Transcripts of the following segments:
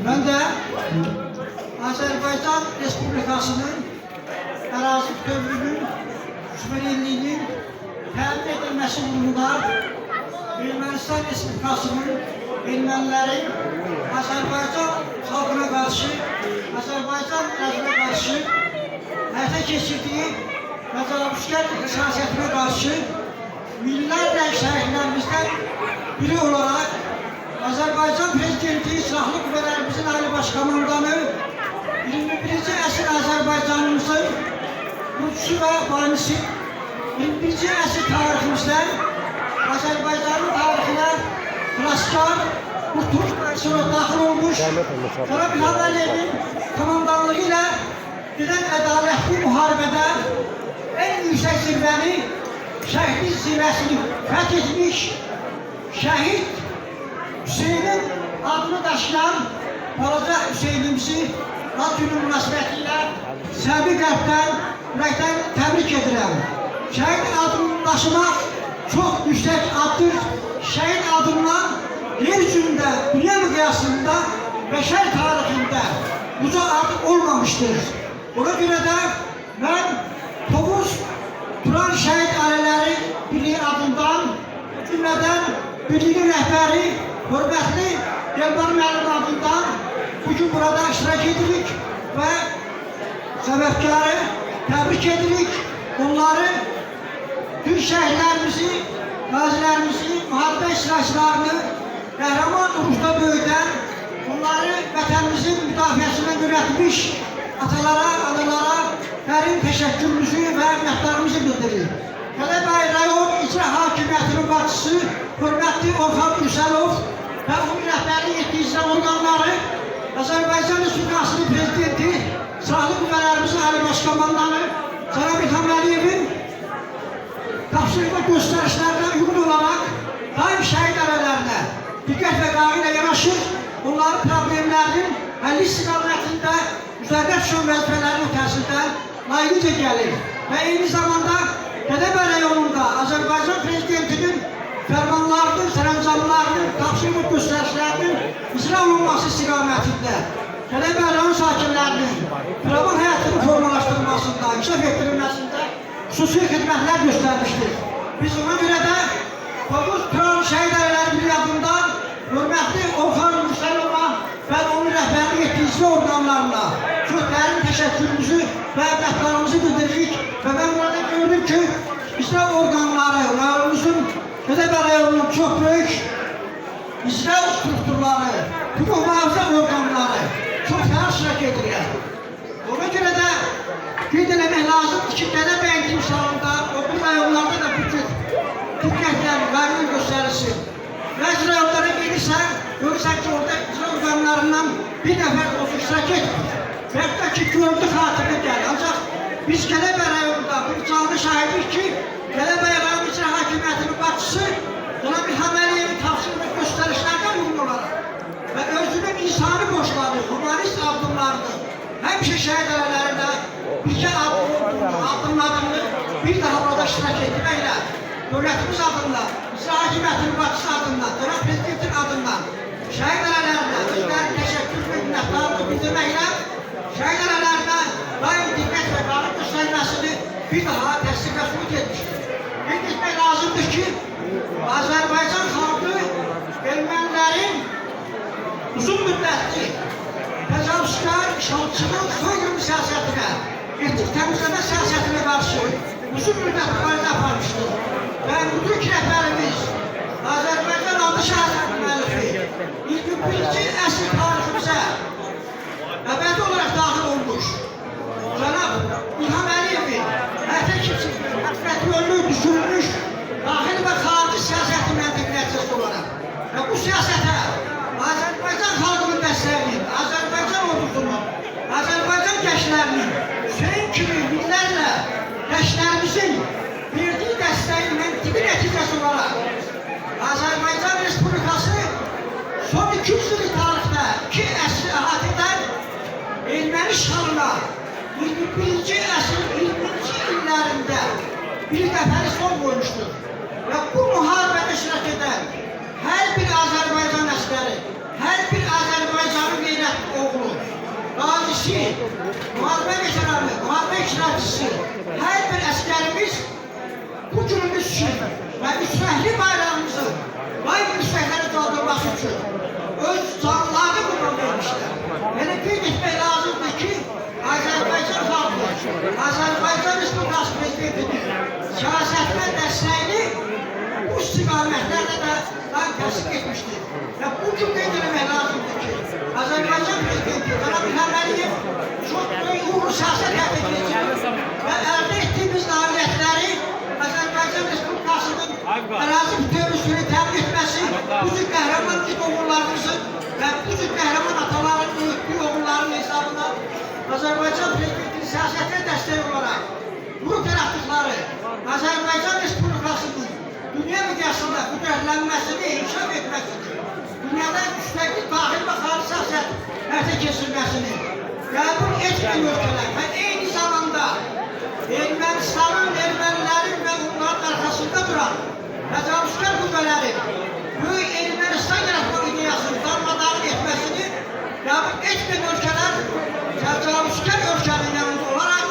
Ben de Azerbaycan Respublikası'nın Ərazi bütövlüğünün, suverenliğinin təmin edilmesi uğrunda Ermənistan Respublikası'nın Ermənilərin Azerbaycan xalqına qarşı, Azerbaycan ərazisinə qarşı həyata keçirdiyi təcavüzkar siyasətinə qarşı millərlə şəhidlərimizdən biri olarak Azerbaycan Prezidenti Silahlı Qüvvələrimizin Ali Başkomandanı 21. əsr Azerbaycanımızın kurucusu ve banisi 21. əsr tariximizdə Azerbaycanın tarixine klaskar Kurtuluş Partisi'ne daxil olmuş Karabin Haberleri'nin komandanlığı ile giden ədalətli müharibədə en yüksek zirvəni şəhidlik zirvəsini fəth etmiş şəhid Hüseyin'in adını daşıyan Balaca Hüseyin'imizi ad günü münasibətilə səbi qəlbdən, ürəkdən təbrik edirəm. Şəhidin adını daşımaq çox yüksək addır. Şəhid adından yer üzündə, dünya miqyasında, bəşər tarixində uca adı olmamışdır. Ona görə də mən Tovuz Turan Şəhid Ailələri Birliyi adından, cümlədən birliyin rəhbəri, hörmətli Elbar müəllim adından bugün burada iştirak edirik ve səbəbkarı təbrik edirik. Onları, tüm şəhidlərimizi, qazilərimizi, müharibə iştirakçılarını qəhrəman uğurda böyüdən, onları vətənimizin müdafiəsində yönətmiş atalara, analara dərin təşəkkürümüzü və minnətlarımızı bildiririk. Gələbəy rayon icra hakimiyyətinin başçısı hörmətli Orxan Ürselov və onun rəhbərlik etdiyi icra orqanları, Azerbaycan Respublikası'nın Prezidenti, Silahlı Qüvvələrimizin Ali Başkomandanı Cənab İlham Əliyevin tapşırıq və göstərişlərine uyğun olaraq daim şəhid ailələrine diqqət və qayğı ilə yanaşır, onların problemlərinin həlli istiqamətində üzərində düşən vəzifələrin ötəsində layiqlicə gəlir və eyni zamanda Gədəbəy rayonunda Azerbaycan Prezidentinin fərmanlarının, sərəncamlarının, tapşırıq və göstərişlərinin icra olunması istiqamətində Gədəbəy rayon sakinlərinin firavan həyatını formalaşdırılmasında, inkişaf etdirilməsində xüsusi xidmətlər göstərmişdir. Biz ona görə də Tovuz Turan Şəhid Ailələri Birliyi adından hörmətli Orxan Ürselova və onun rəhbərlik etdiyi icra orqanlarına çox dərin təşəkkürümüzü və əməkdarımızı bildiririk və mən burada gördüm ki, icra orqanları, rayonumuzun, Gədəbəy rayonunun çox böyük icra strukturları, hüquq mühafizə orqanları çox fəal iştirak edirlər. Ona görə də qeyd eləmək lazımdır ki, Gədəbəyin timsalında, o bu rayonlarda da bu cür diqqətlə, qayğı göstərilsin. Bəzi rayonlara gelirsən, görürsən ki, orada icra orqanlarından bir nəfər olsun iştirak etmir. Və yaxud ki, görüntü xatirinə gəlir. Ancaq biz Gədəbəy rayonunda bir canlı şahidik ki, Gədəbəy rayon icra hakimiyyətinin başçısı Cənab İlham Əliyevin tapşırıq və göstərişlərdən uyğun olaraq və özünün insani borçları, humanist addımlarını həmişə şəhid ailələrində bircə addımlarını bir daha burada iştirak etməklə dövlətimiz adına, icra hakimiyyətinin başçısı adından, Cənab Prezidentin adından şəhid ailələrində özlərinin təşəkkür və minnətlarını bildirməklə şəhid ailələrində daim diqqət və qayğı göstərilməsini bir daha təsdiq və sübut etmişdir. Qeyd etmək lazımdır ki, Azerbaycan xalqı ermənilərin uzun müddətli təcavüzkar, işğalçılıq, soyqırım siyasətinə, etnik təmizləmə siyasətinə qarşı uzun müddətli mübarizə aparmışdır. Və müdrik rəhbərimiz, Azərbaycan adlı şəhərlərin müəllifi, 21. əsr tariximizə əbədi olaraq daxil olmuş Cənab İlham Əliyevin həyata keçirdiyi məqsədyönlü düşürülmüş daxili və xarici siyasəti məntiqi nəticəsi olaraq və bu siyasətə Azərbaycan xalqının dəstəyinin, Azərbaycan ordusunun, Azərbaycan gənclərinin, Hüseyin kimi minlərlə gənclərimizin verdiyi dəstəyin məntiqi nəticəsi olaraq Azərbaycan Respublikası son 200 il tarixdə 2 əsr əhatə edən erməni işğalına 21. əsrin 20-ci illərində bir dəfəli son qoymuşdur. Və bu müharibədə iştirak edən hər işçisi, muharebe veteranı, muharebe iştirakçısı, her bir askerimiz bu günümüz için ve müsbehli bayrağımızı layık müsbehleri doldurmak için öz canlarını kurban vermişler. Benim bir gitmek lazımdır ki Azerbaycan halkı, Azerbaycan Respublikası Prezidentinin siyasetine desteğini bu istikametlerde de ben təsdiq etmiştir. Ve bu gün qeyd etmək lazımdır ki, Azerbaycan Prezidenti Cənab İlham Əliyev çox böyük uğurlu siyaset həyata keçirdi və əldə etdiyimiz nailiyyətləri Azerbaycan Respublikasının ərazi bütövlüyünü təmin etməsi, bu cür qəhrəman oğullarımızın və bu cür qəhrəman ataların böyütdüyü oğulların hesabına Azerbaycan Prezidentinin siyasetine dəstək olaraq grup yarattıkları Azerbaycan Respublikasının dünya miqyasında qüdrətlənməsini inkişaf etməsini, dünyada müstəqil daxil və xarici siyasət həyata keçirməsini qəbul etməyən ölkələr və eyni zamanda Ermənistanın, ermənilərin və onların arxasında duran təcavüzkar qüvvələrin böyük Ermənistan yaratma ideyasını darmadağın etməsini qəbul etməyən ölkələr təcavüzkar ölkənin yanında olaraq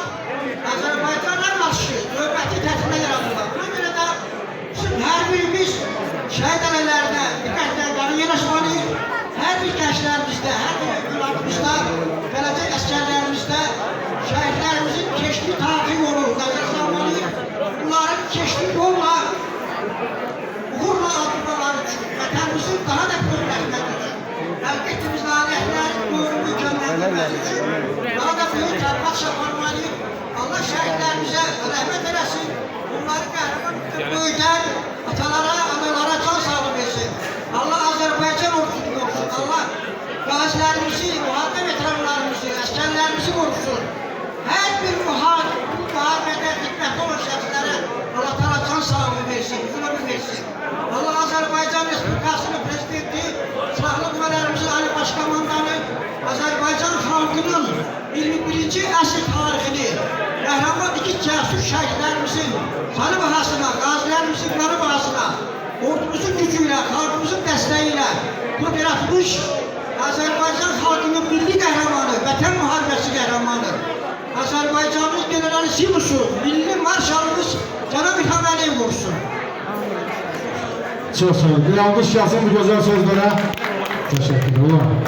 Azərbaycanla qarşı növbəti təhdidlər yaradırlar. Buna görə də hər birimiz şəhid ailələrində diqqətlə qarşı yanaşmalıyıq. Hər bir gənclərimizdə, hər bir övladımızda, gələcək əsgərlərimizdə şəhidlərimizin keçdiyi tarixi yolu nəzərə salmalıyıq. Bunların keçdiyi yolla uğurla addımlaları üçün, vətənimizin daha da böyükləşməsi üçün, əldə etdiyimiz nailiyyətlərin böyük mükəmməlləşməsi üçün daha da böyük tərbiyyat çaparmalıyıq. Allah şəhidlərimizə rəhmət eləsin. Bunları qəhrəman böyüklər, atalara, analara can sağlığı versin. Allah Azərbaycan ordusunu qorusun. Allah qazilərimizi, müharibə veteranlarımızı, əsgərlərimizi qorusun. Hər bir müharibədə xidmətli olan şəxslərə Allah Teala can sağlığı versin, uzun ömür versin. Allah Azərbaycan Respublikasının prezidenti, silahlı qüvvələrimizin Ali Başkomandanı, Azərbaycan xalqının 21-ci əsr tarixini, qəhrəman iki cəsur şəhidlərimizin canı bahasına, qazilərimizin qanı bahasına, ordumuzun gücü ilə, xalqımızın dəstəyi ilə qurub yaratmış Azərbaycan xalqının milli qəhrəmanı, vətən müharibəsi qəhrəmanı, Azərbaycanımız generali Simusu, milli marşalımız Cənab İlham Əliyev olsun. Çok sağ olun. Bir alkış gelsin bu güzel sözlere. Teşekkür ederim.